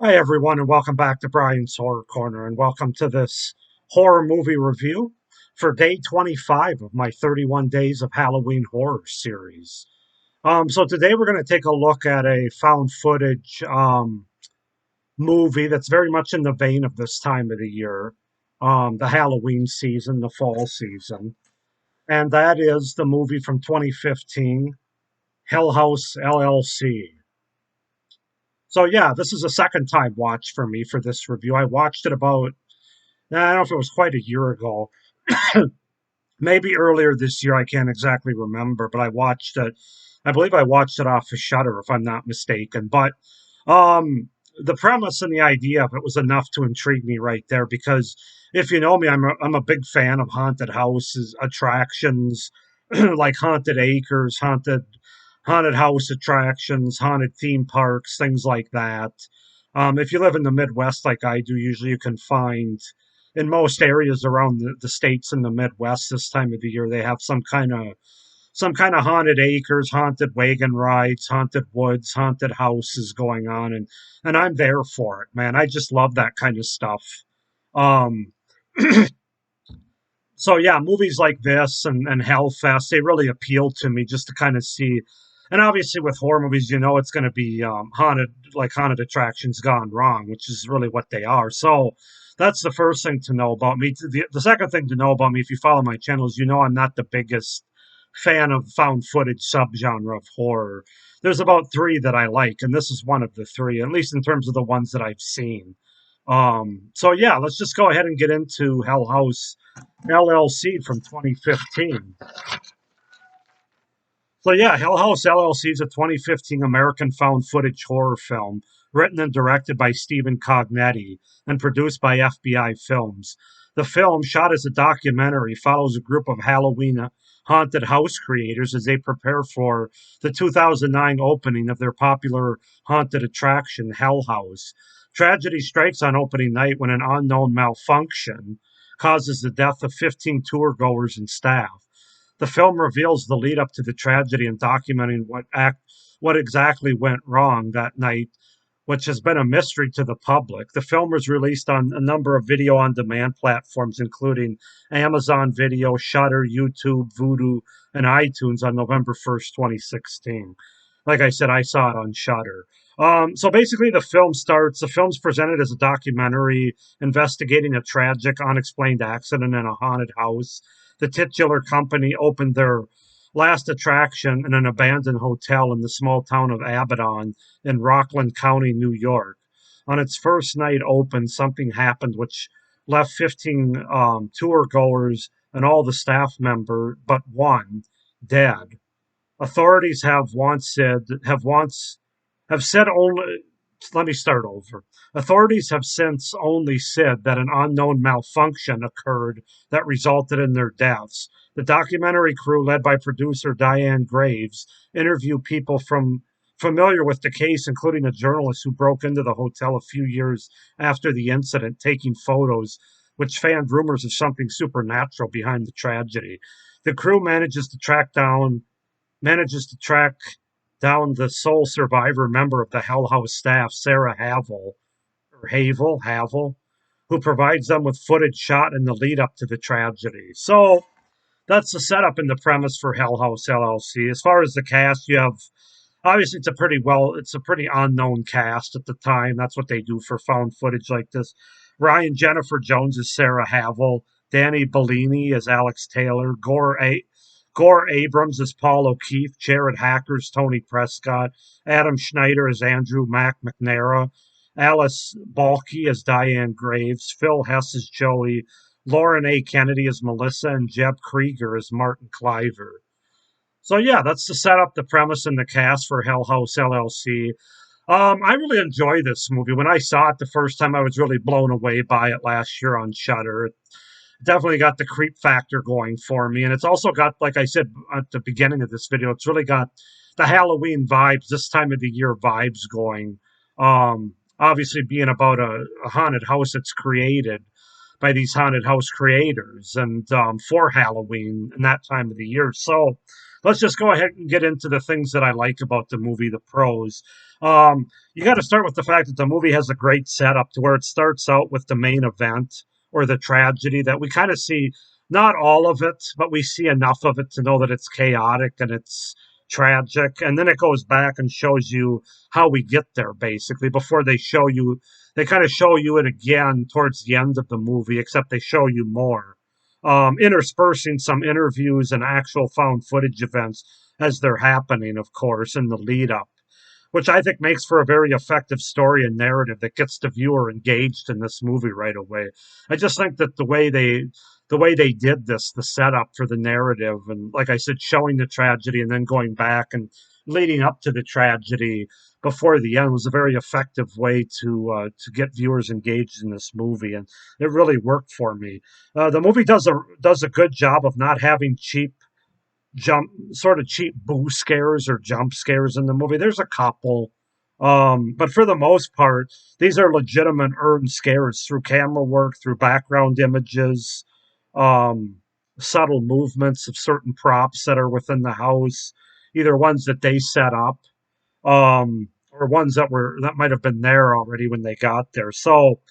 Hi, everyone, and welcome back to Brian's Horror Corner, and welcome to this horror movie review for day 25 of my 31 Days of Halloween Horror series. So today we're going to take a look at a found footage movie that's very much in the vein of this time of the year, the Halloween season, the fall season, and that is the movie from 2015, Hell House LLC. So yeah, this is a second time watch for me for this review. I watched it about I don't know if it was quite a year ago, maybe earlier this year. I can't exactly remember, but I watched it. I believe I watched it off of Shutter, if I'm not mistaken. But um, the premise and the idea of it was enough to intrigue me right there. Because if you know me, I'm a big fan of haunted houses, attractions, like haunted acres, haunted house attractions, haunted theme parks, things like that. If you live in the Midwest like I do, usually you can find in most areas around the states in the Midwest this time of the year, they have some kind of haunted acres, haunted wagon rides, haunted woods, haunted houses going on, and I'm there for it, man. I just love that kind of stuff. Um, so yeah, movies like this and Hellfest, they really appeal to me just to kind of see. And obviously, with horror movies, you know it's going to be haunted attractions gone wrong, which is really what they are. So that's the first thing to know about me. The second thing to know about me, if you follow my channel, is you know I'm not the biggest fan of found footage subgenre of horror. There's about three that I like, and this is one of the three, at least in terms of the ones that I've seen. So yeah, let's just go ahead and get into Hell House LLC from 2015. So yeah, Hell House LLC is a 2015 American found footage horror film written and directed by Stephen Cognetti and produced by FBI Films. The film, shot as a documentary, follows a group of Halloween haunted house creators as they prepare for the 2009 opening of their popular haunted attraction, Hell House. Tragedy strikes on opening night when an unknown malfunction causes the death of 15 tour goers and staff. The film reveals the lead up to the tragedy and documenting what exactly went wrong that night, which has been a mystery to the public. The film was released on a number of video on demand platforms, including Amazon Video, Shutter, YouTube, Vudu, and iTunes on November 1st, 2016. Like I said, I saw it on Shutter. So basically, the film's presented as a documentary investigating a tragic, unexplained accident in a haunted house. The titular company opened their last attraction in an abandoned hotel in the small town of Abaddon in Rockland County, New York. On its first night open, something happened which left 15 tour goers and all the staff member but one dead. Authorities have said only. Let me start over. Authorities have since only said that an unknown malfunction occurred that resulted in their deaths. The documentary crew, led by producer Diane Graves, interviewed people from familiar with the case, including a journalist who broke into the hotel a few years after the incident, taking photos which fanned rumors of something supernatural behind the tragedy. The crew manages to track down the sole survivor member of the Hell House staff, Sarah Havel, who provides them with footage shot in the lead up to the tragedy. So that's the setup and the premise for Hell House LLC. As far as the cast, you have obviously it's a pretty unknown cast at the time. That's what they do for found footage like this. Ryan Jennifer Jones is Sarah Havel. Danny Bellini as Alex Taylor. Gore Abrams as Paul O'Keefe. Jared Hacker's Tony Prescott. Adam Schneider as Andrew McNamara. Alice Balke as Diane Graves. Phil Hess as Joey. Lauren A. Kennedy as Melissa. And Jeb Krieger as Martin Cliver. So yeah, that's to set up the premise and the cast for Hell House LLC. I really enjoy this movie. When I saw it the first time, I was really blown away by it last year on Shudder. It definitely got the creep factor going for me, and it's also got, like I said at the beginning of this video, it's really got the Halloween vibes, this time of the year vibes going. Obviously, being about a haunted house that's created by these haunted house creators and for Halloween and that time of the year. So let's just go ahead and get into the things that I like about the movie, the pros. You got to start with the fact that the movie has a great setup to where it starts out with the main event or the tragedy that we kind of see, not all of it, but we see enough of it to know that it's chaotic and it's tragic. And then it goes back and shows you how we get there, basically, before they kind of show you it again towards the end of the movie, except they show you more, interspersing some interviews and actual found footage events as they're happening, of course, in the lead up, which I think makes for a very effective story and narrative that gets the viewer engaged in this movie right away. I just think that the way they did this, the setup for the narrative, and like I said, showing the tragedy and then going back and leading up to the tragedy before the end was a very effective way to get viewers engaged in this movie, and it really worked for me. The movie does a good job of not having cheap boo scares or jump scares in the movie. There's a couple, but for the most part, these are legitimate earned scares through camera work, through background images, um, subtle movements of certain props that are within the house, either ones that they set up, or ones that might have been there already when they got there. So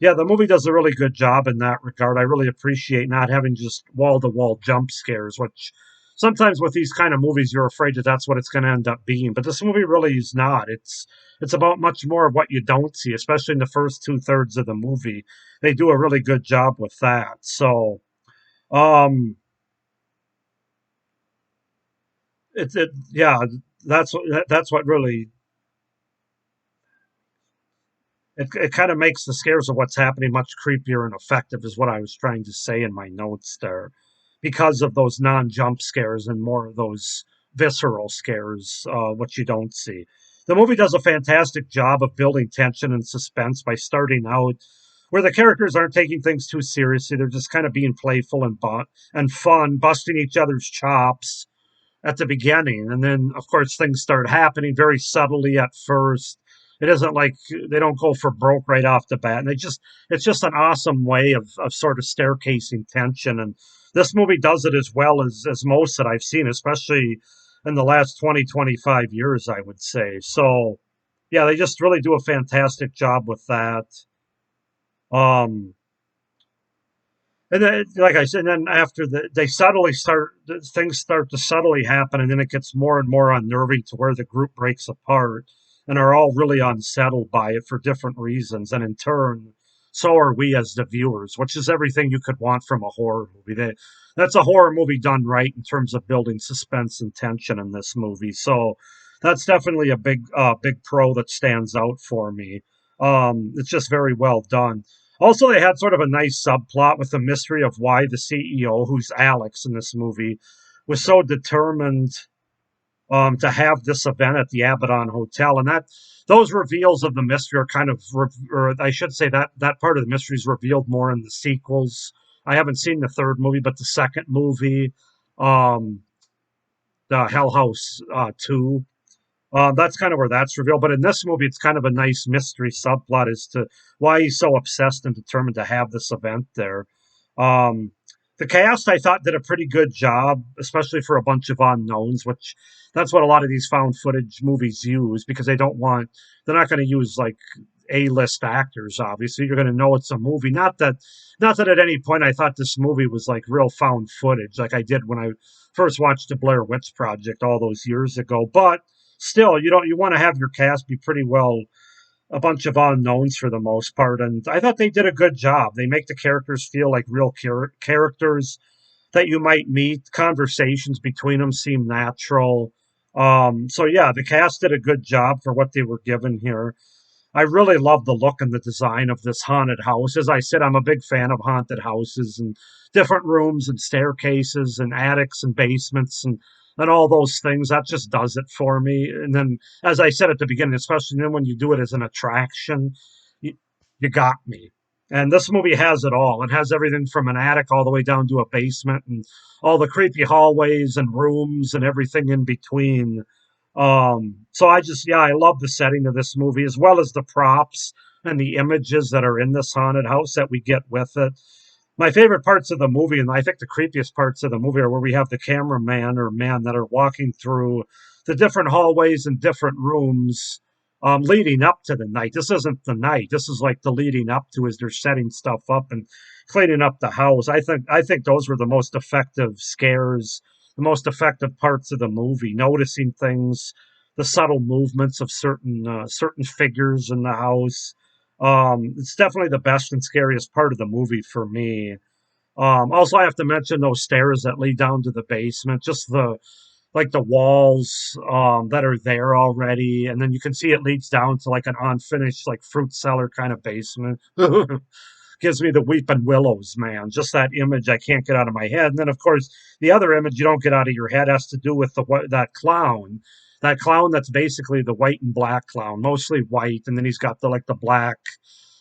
yeah, the movie does a really good job in that regard. I really appreciate not having just wall to wall jump scares, which sometimes with these kind of movies you're afraid that that's what it's going to end up being. But this movie really is not. It's about much more of what you don't see, especially in the first two-thirds of the movie. They do a really good job with that. So um, yeah, that's what really it kind of makes the scares of what's happening much creepier and effective, is what I was trying to say in my notes there, because of those non-jump scares and more of those visceral scares, which you don't see. The movie does a fantastic job of building tension and suspense by starting out where the characters aren't taking things too seriously. They're just kind of being playful and fun, busting each other's chops at the beginning. And then, of course, things start happening very subtly at first. It isn't like they don't go for broke right off the bat. And it's just an awesome way of sort of staircasing tension. And this movie does it as well as most that I've seen, especially in the last 20-25 years, I would say. So, yeah, they just really do a fantastic job with that. Um, and then, like I said, and then after they subtly start, things start to subtly happen, and then it gets more and more unnerving to where the group breaks apart and are all really unsettled by it for different reasons. And in turn, so are we as the viewers, which is everything you could want from a horror movie. That's a horror movie done right in terms of building suspense and tension in this movie. So that's definitely a big pro that stands out for me. It's just very well done. Also, they had sort of a nice subplot with the mystery of why the CEO, who's Alex in this movie, was so determined to have this event at the Abaddon Hotel, and that those reveals of the mystery are kind of, or I should say that part of the mystery is revealed more in the sequels. I haven't seen the third movie, but the second movie, um, the Hell House 2, that's kind of where that's revealed. But in this movie, it's kind of a nice mystery subplot as to why he's so obsessed and determined to have this event there. Um, the cast, I thought, did a pretty good job, especially for a bunch of unknowns, which that's what a lot of these found footage movies use because they're not going to use like A-list actors, obviously. You're going to know it's a movie. Not that at any point I thought this movie was like real found footage, like I did when I first watched the Blair Witch Project all those years ago. But still, you want to have your cast be pretty well a bunch of unknowns for the most part, and I thought they did a good job. They make the characters feel like real characters that you might meet. Conversations between them seem natural. So yeah, the cast did a good job for what they were given here. I really love the look and the design of this haunted house. As I said, I'm a big fan of haunted houses and different rooms and staircases and attics and basements and all those things. That just does it for me. And then, as I said at the beginning, especially then when you do it as an attraction, you, you got me. And this movie has it all. It has everything from an attic all the way down to a basement and all the creepy hallways and rooms and everything in between. So yeah, I love the setting of this movie as well as the props and the images that are in this haunted house that we get with it. My favorite parts of the movie, and I think the creepiest parts of the movie, are where we have the cameraman or man that are walking through the different hallways and different rooms leading up to the night. This isn't the night. This is like the leading up to as they're setting stuff up and cleaning up the house. I think those were the most effective scares, the most effective parts of the movie. Noticing things, the subtle movements of certain figures in the house. It's definitely the best and scariest part of the movie for me. Also, I have to mention those stairs that lead down to the basement. Just the walls that are there already, and then you can see it leads down to like an unfinished like fruit cellar kind of basement. Gives me the weeping willows, man. Just that image I can't get out of my head. And then, of course, the other image you don't get out of your head has to do with that clown. That clown that's basically the white and black clown, mostly white, and then he's got the black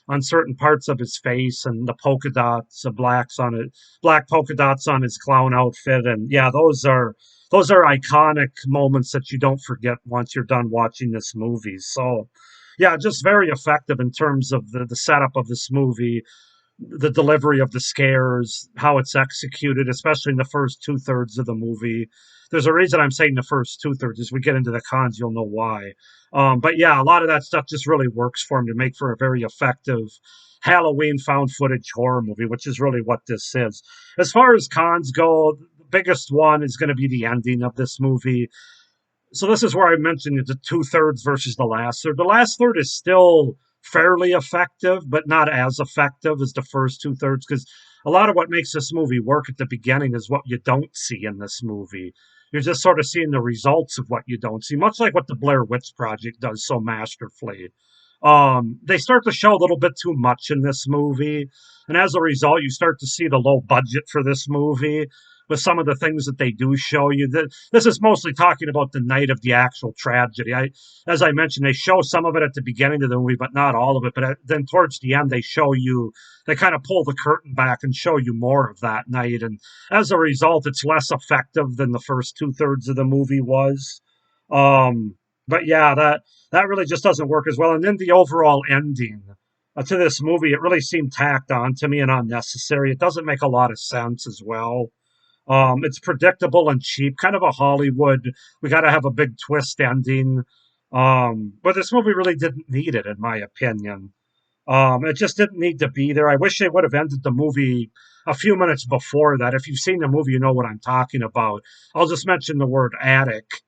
on certain parts of his face and the polka dots, the blacks on it, black polka dots on his clown outfit, and yeah, those are iconic moments that you don't forget once you're done watching this movie. So, yeah, just very effective in terms of the setup of this movie, the delivery of the scares, how it's executed, especially in the first two-thirds of the movie. There's a reason I'm saying the first two-thirds. As we get into the cons, you'll know why. But yeah, a lot of that stuff just really works for him to make for a very effective Halloween found footage horror movie, which is really what this is. As far as cons go, the biggest one is going to be the ending of this movie. So this is where I mentioned the two-thirds versus the last third. The last third is still fairly effective, but not as effective as the first two-thirds, because a lot of what makes this movie work at the beginning is what you don't see in this movie. You're just sort of seeing the results of what you don't see, much like what the Blair Witch Project does so masterfully. They start to show a little bit too much in this movie, and as a result, you start to see the low budget for this movie with some of the things that they do show you. This is mostly talking about the night of the actual tragedy. As I mentioned, they show some of it at the beginning of the movie, but not all of it. But then towards the end, they kind of pull the curtain back and show you more of that night. And as a result, it's less effective than the first two-thirds of the movie was. But yeah, that really just doesn't work as well. And then the overall ending to this movie, it really seemed tacked on to me and unnecessary. It doesn't make a lot of sense as well. It's predictable and cheap, kind of a Hollywood. We got to have a big twist ending. But this movie really didn't need it, in my opinion. It just didn't need to be there. I wish they would have ended the movie a few minutes before that. If you've seen the movie, you know what I'm talking about. I'll just mention the word attic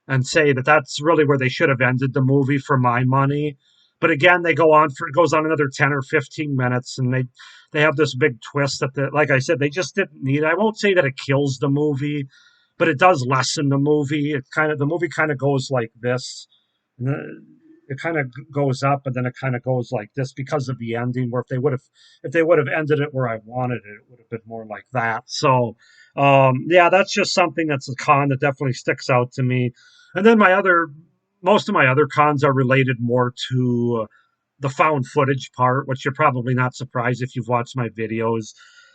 and say that that's really where they should have ended the movie for my money. But again, it goes on another 10 or 15 minutes, and they have this big twist that like I said, they just didn't need it. I won't say that it kills the movie, but it does lessen the movie. The movie kind of goes like this. It kind of goes up, and then it kind of goes like this because of the ending. Where if they would have ended it where I wanted it, it would have been more like that. So yeah, that's just something that's a con that definitely sticks out to me. And then most of my other cons are related more to the found footage part, which you're probably not surprised if you've watched my videos.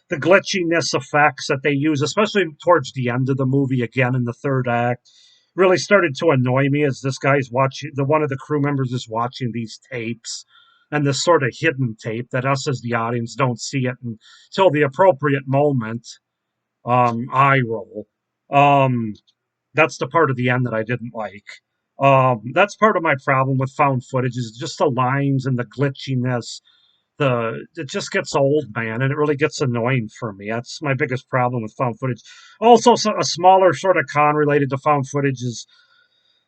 The glitchiness effects that they use, especially towards the end of the movie, again in the third act, really started to annoy me as this guy's watching, one of the crew members is watching these tapes and this sort of hidden tape that us as the audience don't see it until the appropriate moment. Eye roll. Um, that's the part of the end that I didn't like. That's part of my problem with found footage is just the lines and the glitchiness. It just gets old, man, and it really gets annoying for me. That's my biggest problem with found footage. Also, a smaller sort of con related to found footage is,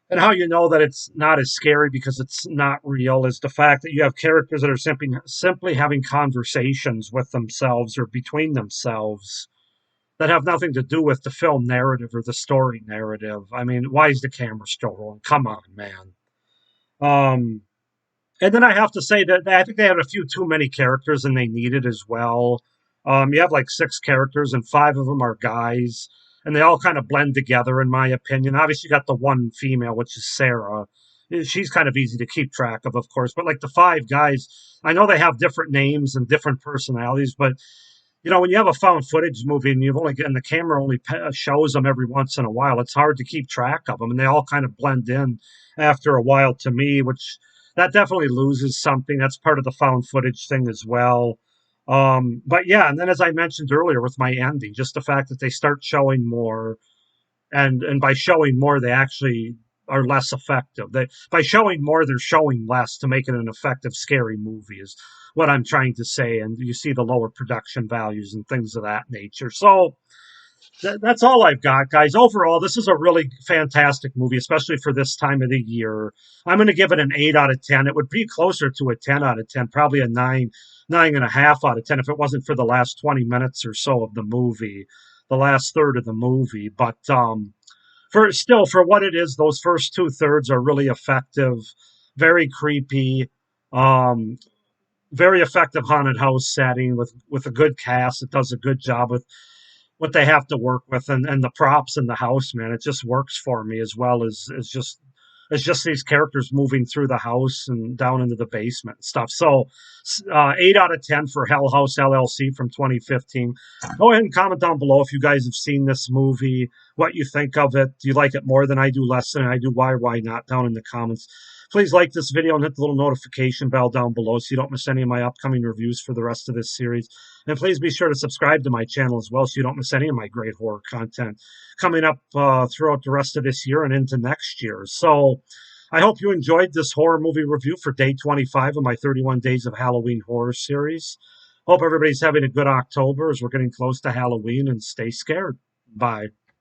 and how you know that it's not as scary because it's not real, is the fact that you have characters that are simply having conversations with themselves or between themselves that have nothing to do with the film narrative or the story narrative. I mean, why is the camera still rolling? Come on, man. Um, and then I have to say that I think they had a few too many characters and they needed as well. You have like six characters and five of them are guys, and they all kind of blend together, in my opinion. Obviously, you got the one female, which is Sarah. She's kind of easy to keep track of course. But like the five guys, I know they have different names and different personalities, but when you have a found footage movie and the camera only shows them every once in a while, it's hard to keep track of them, and they all kind of blend in after a while to me, which that definitely loses something. That's part of the found footage thing as well. But yeah, and then as I mentioned earlier with my ending, just the fact that they start showing more, and by showing more, they actually are less effective. By showing more, they're showing less to make it an effective, scary movie. Is what I'm trying to say, and you see the lower production values and things of that nature. So that's all I've got, guys. Overall, this is a really fantastic movie, especially for this time of the year. I'm going to give it an 8 out of 10. It would be closer to a 10 out of 10, probably a 9.5 out of 10 if it wasn't for the last 20 minutes or so of the movie, the last third of the movie. But for what it is, those first two thirds are really effective, very creepy. Um, Very effective haunted house setting with a good cast. It does a good job with what they have to work with, and the props in the house, man. It just works for me as well as just it's just these characters moving through the house and down into the basement and stuff. So, 8 out of 10 for Hell House LLC from 2015. Go ahead and comment down below if you guys have seen this movie, what you think of it. Do you like it more than I do, less than I do? Why or why not? Down in the comments. Please like this video and hit the little notification bell down below so you don't miss any of my upcoming reviews for the rest of this series. And please be sure to subscribe to my channel as well so you don't miss any of my great horror content coming up throughout the rest of this year and into next year. So I hope you enjoyed this horror movie review for day 25 of my 31 Days of Halloween horror series. Hope everybody's having a good October as we're getting close to Halloween, and stay scared. Bye.